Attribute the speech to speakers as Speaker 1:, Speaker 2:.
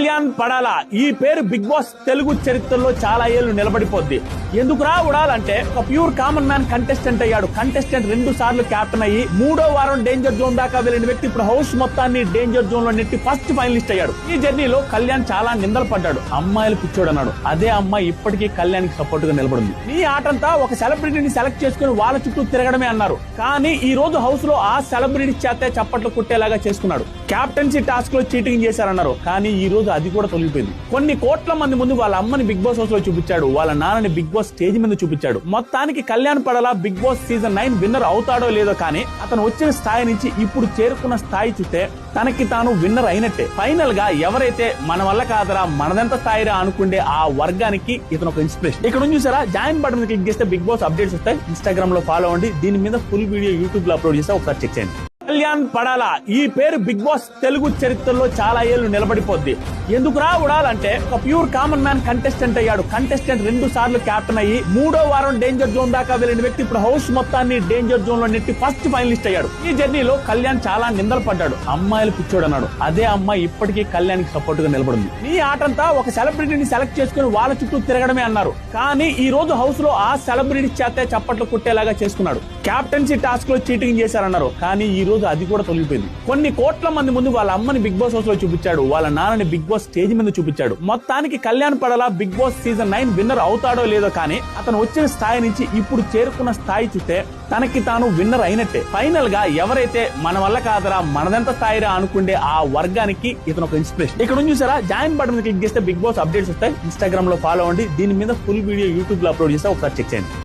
Speaker 1: కళ్యాణ్ పడాలా ఈ పేరు big boss Telugu చరిత్రలో చాలా ఏళ్లు నిలబడిపోద్ది. ఎందుకురా ఉడాలంటే ఒక ప్యూర్ కామన్ మ్యాన్ కంటెస్టెంట్ అయ్యాడు. కంటెస్టెంట్ 2 సార్లు క్యాప్టెన్ అయ్యి 3వ వారం డేంజర్ జోన్ దాకా వెళ్ళిన వ్యక్తి ఇప్పుడు హౌస్ మొత్తాన్ని డేంజర్ జోన్ లో నెట్టి ఫస్ట్ ఫైనలిస్ట్ అయ్యాడు. ఈ జర్నీలో కళ్యాణ్ చాలా నిందలు పడ్డాడు. అమ్మాయిలు పిచ్చోడు అన్నాడు. అదే అమ్మాయి ఇప్పటికీ కళ్యాణ్ కి సపోర్ట్ గా నిలబడింది. నీ ఆటంతా ఒక సెలబ్రిటీని సెలెక్ట్ చేసుకుని వాళ్ళ చుట్టూ తిరగడమే అన్నారు. కానీ ఈ రోజు హౌస్ లో ఆ సెలబ్రిటీ చేతే చప్పట్లు కుట్టేలాగా చేసుకున్నాడు. క్యాప్టెన్సీ టాస్క్ లో చీటింగ్ చేశారన్నారు. కానీ ఈ రోజు అది కూడా తొలగిపోయింది. కొన్ని కోట్ల మంది ముందు వాళ్ళ అమ్మని బిగ్ బాస్ హౌస్ లో చూపించాడు. వాళ్ళ నాన్నని బిగ్ బాస్ స్టేజ్ మీద చూపించాడు. మొత్తానికి కళ్యాణ్ పడాలా బిగ్ బాస్ సీజన్ 9 విన్నర్ అవుతాడో లేదో కానీ అతను వచ్చిన స్థాయి నుంచి ఇప్పుడు చేరుకున్న స్థాయి చూస్తే తనకి తాను విన్నర్ అయినట్టే. ఫైనల్ గా ఎవరైతే మన వల్ల కాదరా మనదెంత స్థాయిరా అనుకుంటే ఆ వర్గానికి ఇతను ఒక ఇన్స్పిరేషన్. ఇక్కడ చూసారా, జాయిన్ బటన్ క్లిక్ చేస్తే బిగ్ బాస్ అప్డేట్స్ వస్తాయి. ఇన్స్టాగ్రామ్ లో ఫాలో అవ్వండి. దీని మీద ఫుల్ వీడియో యూట్యూబ్ లో అప్లోడ్ చేస్తే ఒకసారి చెక్ చేయండి. కళ్యాణ్ పడాలా ఈ పేరు బిగ్ బాస్ తెలుగు చరిత్రలో చాలా ఏళ్లు నిలబడిపోద్ది. ఎందుకురా ఉడాలంటే ఒక ప్యూర్ కామన్ మ్యాన్ కంటెస్టెంట్ అయ్యాడు. కంటెస్టెంట్ 2 సార్లు క్యాప్టెన్ అయ్యి 3వ వారం డేంజర్ జోన్ దాకా వెళ్ళిన వ్యక్తి ఇప్పుడు హౌస్ మొత్తాన్ని డేంజర్ జోన్ లో నెట్టి ఫస్ట్ ఫైనలిస్ట్ అయ్యాడు. ఈ జర్నీలో కళ్యాణ్ చాలా నిందలు పడ్డాడు. అమ్మాయిలు పిచ్చోడు అన్నాడు. అదే అమ్మాయి ఇప్పటికీ కళ్యాణ్ కి సపోర్ట్ గా నిలబడింది. నీ ఆటంతా ఒక సెలబ్రిటీని సెలెక్ట్ చేసుకుని వాళ్ళ చుట్టూ తిరగడమే అన్నారు. కానీ ఈ రోజు హౌస్ లో ఆ సెలబ్రిటీ చేతే చప్పట్లు కుట్టేలాగా చేసుకున్నాడు. క్యాప్టెన్సీ టాస్క్ లో చీటింగ్ చేశారన్నారు. కానీ ఈ రోజు అది కూడా తొలగిపోయింది. కొన్ని కోట్ల మంది ముందు వాళ్ళ అమ్మని బిగ్ బాస్ హౌస్ లో చూపించాడు. వాళ్ళ నాన్నని బిగ్ బాస్ స్టేజ్ మీద చూపించాడు. మొత్తానికి కళ్యాణ్ పడాలా బిగ్ బాస్ సీజన్ 9 విన్నర్ అవుతాడో లేదో కానీ అతను వచ్చిన స్థాయి నుంచి ఇప్పుడు చేరుకున్న స్థాయి చూస్తే తనకి తాను విన్నర్ అయినట్టే. ఫైనల్ గా ఎవరైతే మన వల్ల కాదరా మనదెంత స్థాయిరా అనుకుంటే ఆ వర్గానికి ఇతను ఒక ఇన్స్పిరేషన్. ఇక్కడ చూసారా, జాయిన్ బటన్ క్లిక్ చేస్తే బిగ్ బాస్ అప్డేట్స్ వస్తాయి. ఇన్స్టాగ్రామ్ లో ఫాలో అవ్వండి. దీని మీద ఫుల్ వీడియో యూట్యూబ్ లో అప్లోడ్ చేస్తే ఒకసారి చెక్ చేయండి.